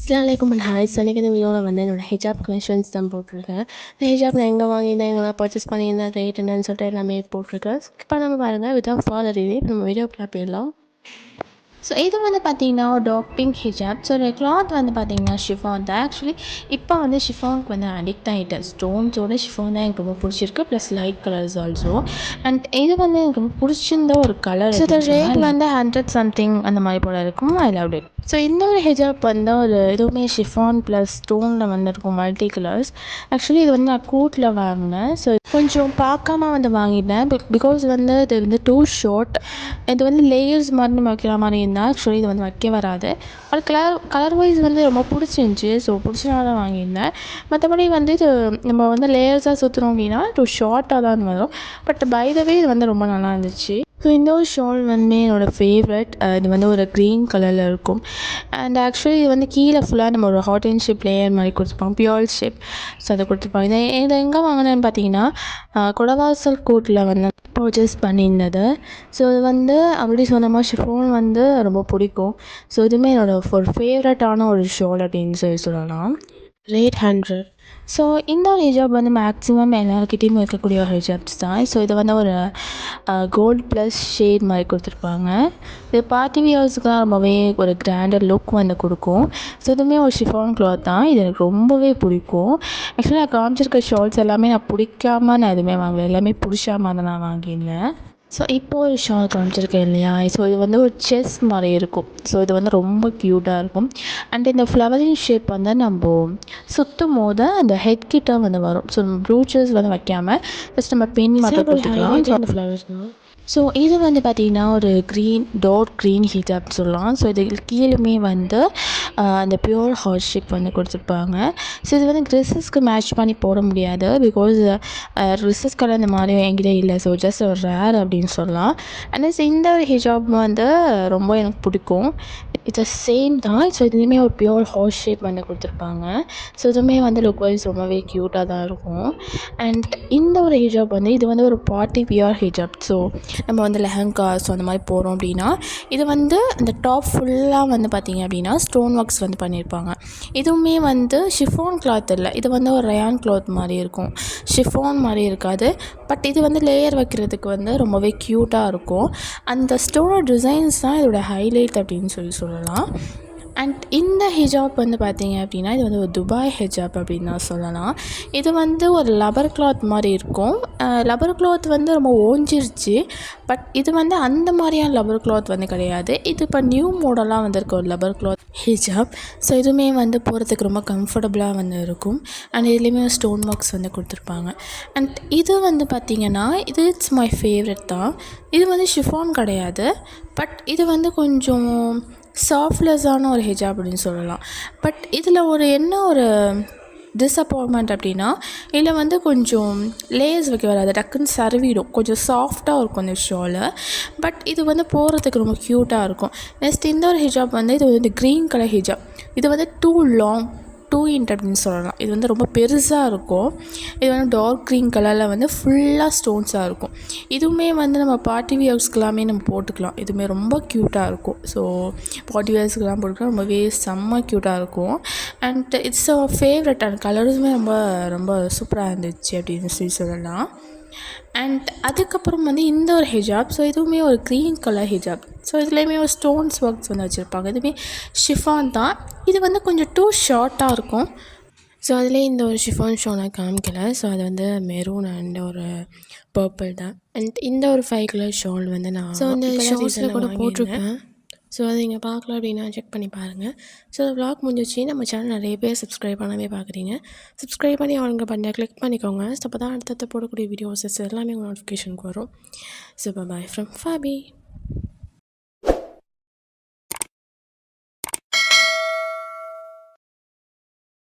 அஸ்ஸலாமு அலைக்கும் hi. So இன்றைக்கி இந்த வீடியோவில் வந்து என்னோடய ஹிஜாப் கலெக்ஷன்ஸ் தான் போட்டிருக்கேன். இந்த ஹிஜாப் நான் எங்கே வாங்கியிருந்தேன், எங்கெல்லாம் பர்ச்சேஸ் பண்ணியிருந்தேன், ரேட் என்னன்னு சொல்லிட்டு எல்லாமே போட்டிருக்கேன். ஸ்கிப் பண்ணாமல் பாருங்கள். வித்வுட் ஃபாதர் ரிவ்யூ நம்ம வீடியோக்குள்ளே போயிடலாம். ஸோ இது வந்து பார்த்தீங்கன்னா ஒரு டார்க் பிங்க் ஹிஜாப். ஸோ இந்த கிளாத் வந்து பார்த்தீங்கன்னா ஷிஃபான் தான். ஆக்சுவலி இப்போ வந்து ஷிஃபானுக்கு வந்து அடிக்ட் ஆகிட்டேன். ஸ்டோன்ஸோட ஷிஃபான் தான் எனக்கு ரொம்ப பிடிச்சிருக்கு. Plus light colours also. And இது வந்து எனக்கு ரொம்ப பிடிச்சிருந்த ஒரு கலர். ஸோ இந்த ரேட் வந்து 100 சம்திங் அந்த மாதிரி போல இருக்கும். I love it. ஸோ இந்த ஒரு ஹிஜாப் வந்து ஒரு இதுவுமே ஷிஃபான் ப்ளஸ் ஸ்டோனில் வந்து இருக்கும், மல்டி கலர்ஸ். ஆக்சுவலி இது வந்து நான் கூட்டில் வாங்கினேன். ஸோ கொஞ்சம் பார்க்காம வந்து வாங்கிட்டேன். பிகாஸ் வந்து இது வந்து டூ ஷார்ட். இது வந்து லேயர்ஸ் மாதிரி நம்ம வைக்கிற மாதிரி இருந்தால் ஆக்சுவலி இது வந்து வைக்க வராது. அது கலர் வைஸ் வந்து ரொம்ப பிடிச்சிருந்துச்சி. ஸோ பிடிச்சனால தான் வாங்கியிருந்தேன். மற்றபடி வந்து இது நம்ம வந்து லேயர்ஸாக சுற்றுறோம் அப்படின்னா டூ ஷார்ட்டாக தான் வரும். பட் பை த வே இது வந்து ரொம்ப நல்லா இருந்துச்சு. ஸோ இந்த ஒரு ஷால் வந்து என்னோடய ஃபேவரட். இது வந்து ஒரு க்ரீன் கலரில் இருக்கும். அண்ட் ஆக்சுவலி இது வந்து கீழே ஃபுல்லாக நம்ம ஒரு ஹாட் அண்ட் ஷேப் லேயர் மாதிரி கொடுத்துருப்பாங்க, பியூர் ஷேப். ஸோ அதை கொடுத்துருப்பாங்க. இதை எங்கே வாங்கினேன்னு பார்த்தீங்கன்னா குடவாசல் கோட்டில் வந்து பர்ச்சேஸ் பண்ணியிருந்தது. ஸோ இது வந்து அப்படி சொன்னோமா ஷிஃபான் வந்து ரொம்ப பிடிக்கும். ஸோ இதுவுமே என்னோடய ஒரு ஃபேவரட்டான ஒரு ஷால் அப்படின்னு சொல்லலாம். ரேட் 100. ஸோ இந்த ஒரு ஹிஜாப் வந்து மேக்ஸிமம் எல்லாருக்கிட்டேயும் இருக்கக்கூடிய ஒரு ஹிஜாப்ஸ் தான். ஸோ இது வந்து ஒரு கோல்டு ப்ளஸ் ஷேட் மாதிரி கொடுத்துருப்பாங்க. இது பார்ட்டி வியர்ஸுக்குலாம் ரொம்பவே ஒரு கிராண்டர் லுக் வந்து கொடுக்கும். ஸோ இதுவுமே ஒரு ஷிஃபான் கிளாத் தான். இது எனக்கு ரொம்பவே பிடிக்கும். ஆக்சுவலி நான் காமிச்சிருக்க ஷால்ஸ் எல்லாமே நான் பிடிக்காம நான் எதுவுமே வாங்கலை, எல்லாமே பிடிச்சா மாதிரி தான் நான் வாங்கியிருந்தேன். ஸோ இப்போது ஒரு ஷால் காமிச்சிருக்கேன் இல்லையா, ஸோ இது வந்து ஒரு செஸ் மாதிரி இருக்கும். ஸோ இது வந்து ரொம்ப க்யூட்டாக இருக்கும். அண்ட் இந்த ஃப்ளவரிங் ஷேப் வந்து நம்ம சுற்றும் போது அந்த ஹெட் கிட்ட வந்து வரும். ஸோ ப்ரூச்சஸ் வந்து வைக்காமல் ஜஸ்ட் நம்ம பின் மட்டும் கொடுத்துக்கலாம். அந்த ஃப்ளவர்ஸ் தான். ஸோ இது வந்து பார்த்திங்கன்னா ஒரு டார்க் க்ரீன் ஹிஜாப் சொல்லலாம். ஸோ இது கீழுமே வந்து அந்த பியூர் ஹார்ட் ஷேப் வந்து கொடுத்துருப்பாங்க. ஸோ இது வந்து ட்ரெஸ்ஸஸ்க்கு மேட்ச் பண்ணி போட முடியாது. பிகாஸ் ட்ரெஸ்ஸஸ் கலர் இந்த மாதிரி என்கிட்ட இல்லை. ஸோ ஜஸ்ட் ஒரு ரேர் அப்படின்னு சொல்லலாம். அண்ட் இந்த ஒரு ஹிஜாப் வந்து ரொம்ப எனக்கு பிடிக்கும். இட்ஸ் சேம் தான். ஸோ இதுலேயுமே ஒரு பியூர் ஹார்ட் ஷேப் வந்து கொடுத்துருப்பாங்க. ஸோ இதுவுமே வந்து லுக் வைஸ் ரொம்பவே க்யூட்டாக தான் இருக்கும். அண்ட் இந்த ஒரு ஹிஜாப் வந்து இது வந்து ஒரு பார்ட்டி வியர் ஹிஜாப். ஸோ நம்ம வந்து லெஹங்காஸ் அந்த மாதிரி போகிறோம் அப்படின்னா இது வந்து அந்த டாப் ஃபுல்லாக வந்து பார்த்திங்க அப்படின்னா ஸ்டோன் ஒர்க்ஸ் வந்து பண்ணியிருப்பாங்க. இதுவுமே வந்து ஷிஃபான் கிளாத் இல்லை, இது வந்து ஒரு ரயான் கிளாத் மாதிரி இருக்கும். ஷிஃபான் மாதிரி இருக்காது. பட் இது வந்து லேயர் வைக்கிறதுக்கு வந்து ரொம்பவே க்யூட்டாக இருக்கும். அந்த ஸ்டோனோட டிசைன்ஸ் தான் இதோட ஹைலைட் அப்படின்னு சொல்லலாம். அண்ட் இந்த ஹிஜாப் வந்து பார்த்திங்க அப்படின்னா இது வந்து ஒரு துபாய் ஹிஜாப் அப்படின்னு தான் சொல்லலாம். இது வந்து ஒரு லப்பர் கிளாத் மாதிரி இருக்கும். லப்பர் கிளாத் வந்து ரொம்ப ஓஞ்சிருச்சு. பட் இது வந்து அந்த மாதிரியான லப்பர் கிளாத் வந்து கிடையாது. இது இப்போ நியூ மாடலாக வந்திருக்க ஒரு லப்பர் கிளாத் ஹிஜாப். ஸோ இதுவுமே வந்து போகிறதுக்கு ரொம்ப கம்ஃபர்டபுளாக வந்து இருக்கும். அண்ட் இதுலேயுமே ஸ்டோன் ஒர்க்ஸ் வந்து கொடுத்துருப்பாங்க. அண்ட் இது வந்து பார்த்திங்கன்னா இது இட்ஸ் மை ஃபேவரட் தான். இது வந்து ஷிஃபான் கிடையாது. பட் இது வந்து கொஞ்சம் சாஃப்ட்லெஸ்ஸான ஒரு ஹிஜாப் அப்படின்னு சொல்லலாம். பட் இதில் ஒரு டிஸப்பாயின்மெண்ட் அப்படின்னா இதில் வந்து கொஞ்சம் லேயர்ஸ் வைக்க வராது, டக்குன்னு சருவிடும். கொஞ்சம் சாஃப்டாக இருக்கும் இந்த ஷாலு. பட் இது வந்து போகிறதுக்கு ரொம்ப க்யூட்டாக இருக்கும். நெக்ஸ்ட் இந்த ஒரு ஹிஜாப் வந்து இது வந்து க்ரீன் கலர் ஹிஜாப். இது வந்து டூ இன்ட் அப்படின்னு சொல்லலாம். இது வந்து ரொம்ப பெருசாக இருக்கும். இது வந்து டார்க் க்ரீன் கலரில் வந்து ஃபுல்லாக ஸ்டோன்ஸாக இருக்கும். இதுவுமே வந்து நம்ம பார்ட்டி வியர்ஸ்க்கெல்லாமே நம்ம போட்டுக்கலாம். இதுவுமே ரொம்ப க்யூட்டாக இருக்கும். ஸோ பார்ட்டி வியர்ஸ்க்கெலாம் போட்டுக்கலாம், ரொம்பவே செம்ம க்யூட்டாக இருக்கும். And it's a favourite. And கலர்ஸுமே ரொம்ப ரொம்ப சூப்பராக இருந்துச்சு அப்படின்னு சொல்லலாம். அண்ட் அதுக்கப்புறம் வந்து இந்த ஒரு ஹிஜாப். ஸோ இதுவுமே ஒரு க்ரீன் கலர் ஹிஜாப். ஸோ இதுலேயுமே ஒரு ஸ்டோன்ஸ் ஒர்க்ஸ் வந்து வச்சுருப்பாங்க. இதுவுமே ஷிஃபான் தான். இது வந்து கொஞ்சம் டூ ஷார்ட்டாக இருக்கும். ஸோ அதிலே இந்த ஒரு ஷிஃபான் ஷால் நான் காமிக்கலை. ஸோ அது வந்து மெரூன் அண்ட் ஒரு பர்பிள் தான். அண்ட் இந்த ஒரு 5 கலர் ஷால் வந்து நான் இந்த ஷால்ஸில் கூட போட்டிருப்பேன். ஸோ அதை நீங்கள் பார்க்கலாம் அப்படின்னா செக் பண்ணி பாருங்கள். ஸோ அந்த விளாக் முடிஞ்சிச்சு. நம்ம சேனல் நிறைய பேர் சப்ஸ்கிரைப் பண்ணவே பார்க்குறீங்க. சப்ஸ்கிரைப் பண்ணி அவங்க கிளிக் பண்ணிக்கோங்க. ஸோ அப்போ தான் அடுத்தடுத்து போடக்கூடிய வீடியோஸஸ் எல்லாமே உங்கள் நோட்டிஃபிகேஷனுக்கு வரும். So by from Phoebe.